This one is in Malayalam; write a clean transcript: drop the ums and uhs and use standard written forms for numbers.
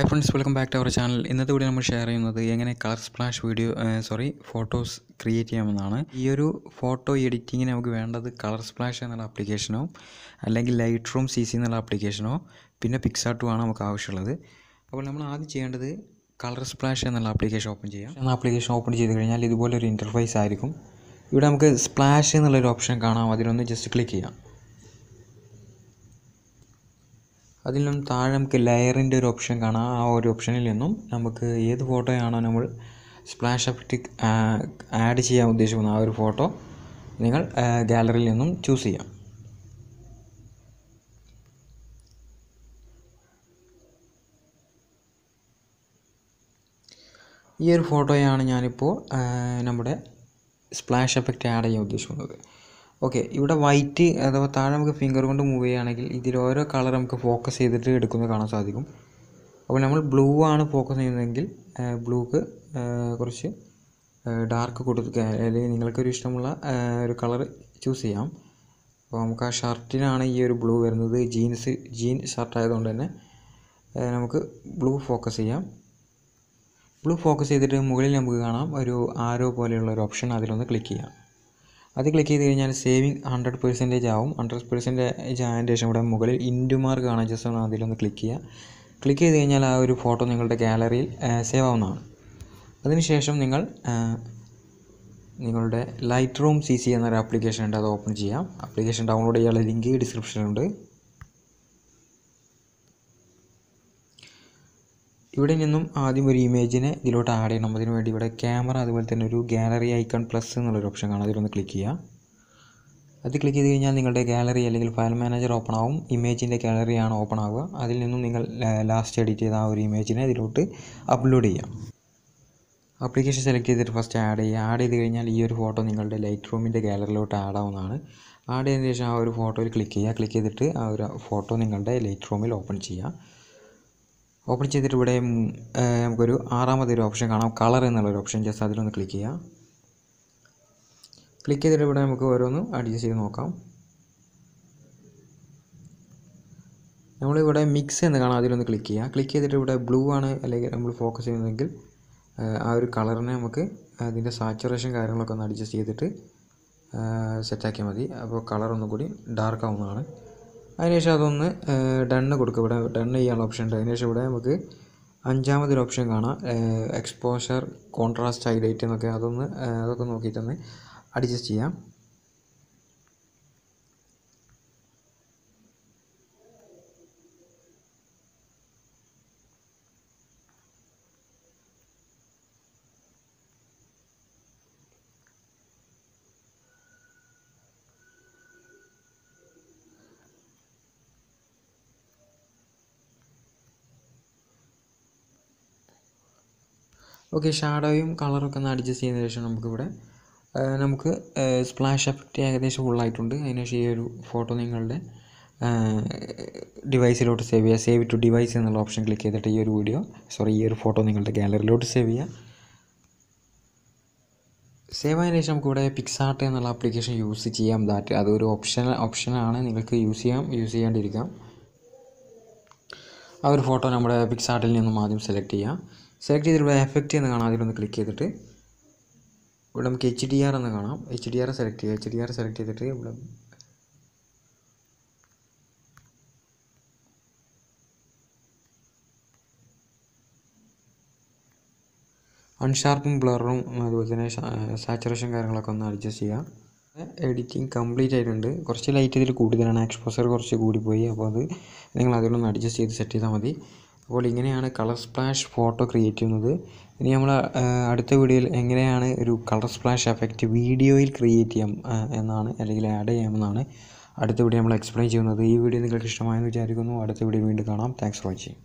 Hi friends, welcome back to our channel. ഇന്നത്തെ വീഡിയോ നമ്മൾ ഷെയർ ചെയ്യുന്നത് എങ്ങനെ കളർ സ്പ്ലാഷ് ഫോട്ടോസ് ക്രിയേറ്റ് ചെയ്യാമെന്നാണ്. ഈ ഒരു ഫോട്ടോ എഡിറ്റിങ്ങിന് നമുക്ക് വേണ്ടത് കളർ സ്പ്ലാഷ് എന്നുള്ള ആപ്ലിക്കേഷനോ അല്ലെങ്കിൽ ലൈറ്റ് റൂം CC എന്നുള്ള ആപ്ലിക്കേഷനോ പിന്നെ പിക്സാർട്ടും ആണ് നമുക്ക് ആവശ്യമുള്ളത്. അപ്പോൾ നമ്മൾ ആദ്യം ചെയ്യേണ്ടത് കളർ സ്പ്ലാഷ് എന്നുള്ള ആപ്ലിക്കേഷൻ ഓപ്പൺ ചെയ്യാം. ആപ്ലിക്കേഷൻ ഓപ്പൺ ചെയ്ത് കഴിഞ്ഞാൽ ഇതുപോലൊരു ഇൻ്റർഫേസ് ആയിരിക്കും. ഇവിടെ നമുക്ക് സ്പ്ലാഷ് എന്നുള്ളൊരു ഓപ്ഷൻ കാണാം. അതിലൊന്ന് ജസ്റ്റ് ക്ലിക്ക് ചെയ്യാം. അതിൽ നിന്നും താഴെ നമുക്ക് ലെയറിൻ്റെ ഒരു ഓപ്ഷൻ കാണാം. ആ ഒരു ഓപ്ഷനിൽ നിന്നും നമുക്ക് ഏത് ഫോട്ടോയാണോ നമ്മൾ സ്പ്ലാഷ് എഫക്റ്റ് ആഡ് ചെയ്യാൻ ഉദ്ദേശിക്കുന്ന ആ ഒരു ഫോട്ടോ നിങ്ങൾ ഗാലറിയിൽ നിന്നും ചൂസ് ചെയ്യാം. ഈ ഒരു ഫോട്ടോയാണ് ഞാനിപ്പോൾ നമ്മുടെ സ്പ്ലാഷ് എഫക്റ്റ് ആഡ് ചെയ്യാൻ ഉദ്ദേശിക്കുന്നത്. ഓക്കെ, ഇവിടെ വൈറ്റ് അഥവാ താഴെ നമുക്ക് ഫിംഗർ കൊണ്ട് മൂവ് ചെയ്യുകയാണെങ്കിൽ ഇതിൽ ഓരോ കളർ നമുക്ക് ഫോക്കസ് ചെയ്തിട്ട് എടുക്കുന്നത് കാണാൻ സാധിക്കും. അപ്പോൾ നമ്മൾ ബ്ലൂ ആണ് ഫോക്കസ് ചെയ്യുന്നതെങ്കിൽ ബ്ലൂക്ക് കുറച്ച് ഡാർക്ക് കൊടുക്കുക, അല്ലെങ്കിൽ നിങ്ങൾക്കൊരു ഇഷ്ടമുള്ള ഒരു കളർ ചൂസ് ചെയ്യാം. അപ്പോൾ നമുക്ക് ആ ഷർട്ടിനാണ് ഈ ഒരു ബ്ലൂ വരുന്നത്. ജീൻ ഷർട്ട് ആയതുകൊണ്ട് തന്നെ നമുക്ക് ബ്ലൂ ഫോക്കസ് ചെയ്യാം. ബ്ലൂ ഫോക്കസ് ചെയ്തിട്ട് മുകളിൽ നമുക്ക് കാണാം ഒരു ആരോ പോലെയുള്ള ഒരു ഓപ്ഷൻ. അതിലൊന്ന് ക്ലിക്ക് ചെയ്യാം. അത് ക്ലിക്ക് ചെയ്ത് കഴിഞ്ഞാൽ സേവിങ് 100% ആവും. 100% ആയതിന് ശേഷം ഇവിടെ മുകളിൽ ഇൻറ്റു മാർക്ക് കാണാൻ ജസ്റ്റ് ഒന്ന് അതിലൊന്ന് ക്ലിക്ക് ചെയ്യുക. ക്ലിക്ക് ചെയ്ത് കഴിഞ്ഞാൽ ആ ഒരു ഫോട്ടോ നിങ്ങളുടെ ഗാലറിയിൽ സേവ് ആവുന്നതാണ്. അതിനുശേഷം നിങ്ങളുടെ ലൈറ്റ് റൂം CC എന്നൊരു ആപ്ലിക്കേഷൻ ഉണ്ട്, അത് ഓപ്പൺ ചെയ്യാം. ആപ്ലിക്കേഷൻ ഡൗൺലോഡ് ചെയ്യാനുള്ള ലിങ്ക് ഡിസ്ക്രിപ്ഷനിലുണ്ട്. ഇവിടെ നിന്നും ആദ്യം ഒരു ഇമേജിനെ ഇതിലോട്ട് ആഡ് ചെയ്യണം. അതിന് വേണ്ടി ഇവിടെ ക്യാമറ, അതുപോലെ തന്നെ ഒരു ഗാലറി ഐക്കൺ പ്ലസ് എന്നുള്ളൊരു ഓപ്ഷൻ കാണാം. അതിലൊന്ന് ക്ലിക്ക് ചെയ്യുക. അത് ക്ലിക്ക് ചെയ്ത് കഴിഞ്ഞാൽ നിങ്ങളുടെ ഗാലറി അല്ലെങ്കിൽ ഫയൽ മാനേജർ ഓപ്പൺ ആവും. ഇമേജിൻ്റെ ഗാലറിയാണ് ഓപ്പൺ ആവുക. അതിൽ നിന്നും നിങ്ങൾ ലാസ്റ്റ് എഡിറ്റ് ചെയ്ത ആ ഒരു ഇമേജിനെ ഇതിലോട്ട് അപ്ലോഡ് ചെയ്യാം. ആപ്ലിക്കേഷൻ സെലക്ട് ചെയ്തിട്ട് ഫസ്റ്റ് ആഡ് ചെയ്യുക. ആഡ് ചെയ്ത് കഴിഞ്ഞാൽ ഈ ഒരു ഫോട്ടോ നിങ്ങളുടെ ലൈറ്റ് റൂമിൻ്റെ ഗാലറിയിലോട്ട് ആഡ് ആവുന്നതാണ്. ആഡ് ചെയ്തതിന് ശേഷം ആ ഒരു ഫോട്ടോയിൽ ക്ലിക്ക് ചെയ്യുക. ക്ലിക്ക് ചെയ്തിട്ട് ആ ഒരു ഫോട്ടോ നിങ്ങളുടെ ലൈറ്റ് റൂമിൽ ഓപ്പൺ ചെയ്യുക. ഓപ്പൺ ചെയ്തിട്ട് ഇവിടെ നമുക്കൊരു ആറാമതൊരു ഓപ്ഷൻ കാണാം, കളർ എന്നുള്ളൊരു ഓപ്ഷൻ. ജസ്റ്റ് അതിലൊന്ന് ക്ലിക്ക് ചെയ്യുക. ക്ലിക്ക് ചെയ്തിട്ട് ഇവിടെ നമുക്ക് ഓരോന്ന് അഡ്ജസ്റ്റ് ചെയ്ത് നോക്കാം. നമ്മളിവിടെ മിക്സ് എന്ന് കാണാം, അതിലൊന്ന് ക്ലിക്ക് ചെയ്യുക. ക്ലിക്ക് ചെയ്തിട്ട് ഇവിടെ ബ്ലൂ ആണ് അല്ലെങ്കിൽ നമ്മൾ ഫോക്കസ് ചെയ്യുന്നതെങ്കിൽ ആ ഒരു കളറിനെ നമുക്ക് അതിൻ്റെ സാച്ചുറേഷൻ കാര്യങ്ങളൊക്കെ ഒന്ന് അഡ്ജസ്റ്റ് ചെയ്തിട്ട് സെറ്റാക്കിയാൽ മതി. അപ്പോൾ കളർ ഒന്നും കൂടി ഡാർക്ക് ആവുന്നതാണ്. അതിനുശേഷം അതൊന്ന് ഡണ്ണ് കൊടുക്കുക. ഇവിടെ ഡണ്ണ് ചെയ്യാനുള്ള ഓപ്ഷൻ ഉണ്ട്. അതിനുശേഷം ഇവിടെ നമുക്ക് അഞ്ചാമതൊരു ഓപ്ഷൻ കാണാം, എക്സ്പോഷർ, കോൺട്രാസ്റ്റ്, ഹൈലൈറ്റ് എന്നൊക്കെ. അതൊക്കെ നോക്കിയിട്ടൊന്ന് അഡ്ജസ്റ്റ് ചെയ്യാം. ഓക്കെ, ഷാഡോയും കളറൊക്കെ ഒന്ന് അഡ്ജസ്റ്റ് ചെയ്തതിന് ശേഷം നമുക്ക് സ്പ്ലാഷ് എഫക്റ്റ് ഏകദേശം ഫുള്ളായിട്ടുണ്ട്. അതിനുശേഷം ഈ ഒരു ഫോട്ടോ നിങ്ങളുടെ ഡിവൈസിലോട്ട് സേവ് ചെയ്യുക. സേവ് ടു ഡിവൈസ് എന്നുള്ള ഓപ്ഷൻ ക്ലിക്ക് ചെയ്തിട്ട് ഈ ഒരു ഫോട്ടോ നിങ്ങളുടെ ഗാലറിയിലോട്ട് സേവ് ചെയ്യുക. സേവ് ആയതിനു ശേഷം നമുക്കിവിടെ പിക്സാർട്ട് എന്നുള്ള ആപ്ലിക്കേഷൻ യൂസ് ചെയ്യാം. അതൊരു ഓപ്ഷനാണ്, നിങ്ങൾക്ക് യൂസ് ചെയ്യാണ്ടിരിക്കാം. ആ ഒരു ഫോട്ടോ നമ്മുടെ പിക്സാർട്ടിൽ നിന്നും ആദ്യം സെലക്ട് ചെയ്യാം. സെലക്ട് ചെയ്തിട്ട് ഇവിടെ എഫക്റ്റ് എന്ന് കാണാം, അതിലൊന്ന് ക്ലിക്ക് ചെയ്തിട്ട് ഇവിടെ നമുക്ക് HDR എന്ന് കാണാം. HDR സെലക്ട് ചെയ്യുക. HDR സെലക്ട് ചെയ്തിട്ട് ഇവിടെ അൺഷാർപ്പും ബ്ലറും അതുപോലെ തന്നെ സാച്ചുറേഷൻ കാര്യങ്ങളൊക്കെ ഒന്ന് അഡ്ജസ്റ്റ് ചെയ്യാം. എഡിറ്റിംഗ് കംപ്ലീറ്റ് ആയിട്ടുണ്ട്. കുറച്ച് ലൈറ്റ് ഇതിൽ കൂടുതലാണ്, എക്സ്പോസർ കുറച്ച് കൂടിപ്പോയി. അപ്പോൾ അത് നിങ്ങൾ അതിലൊന്ന് അഡ്ജസ്റ്റ് ചെയ്ത് സെറ്റ് ചെയ്താൽ മതി. അപ്പോൾ ഇങ്ങനെയാണ് കളർ സ്പ്ലാഷ് ഫോട്ടോ ക്രിയേറ്റ് ചെയ്യുന്നത്. ഇനി നമ്മൾ അടുത്ത വീഡിയോയിൽ എങ്ങനെയാണ് ഒരു കളർ സ്പ്ലാഷ് എഫക്റ്റ് വീഡിയോയിൽ ക്രിയേറ്റ് ചെയ്യാം അല്ലെങ്കിൽ ആഡ് ചെയ്യാമെന്നാണ് അടുത്ത വീഡിയോ നമ്മൾ എക്സ്പ്ലെയിൻ ചെയ്യുന്നത്. ഈ വീഡിയോ നിങ്ങൾക്ക് ഇഷ്ടമായെന്ന് വിചാരിക്കുന്നു. അടുത്ത വീഡിയോ വീണ്ടും കാണാം. Thanks for watching.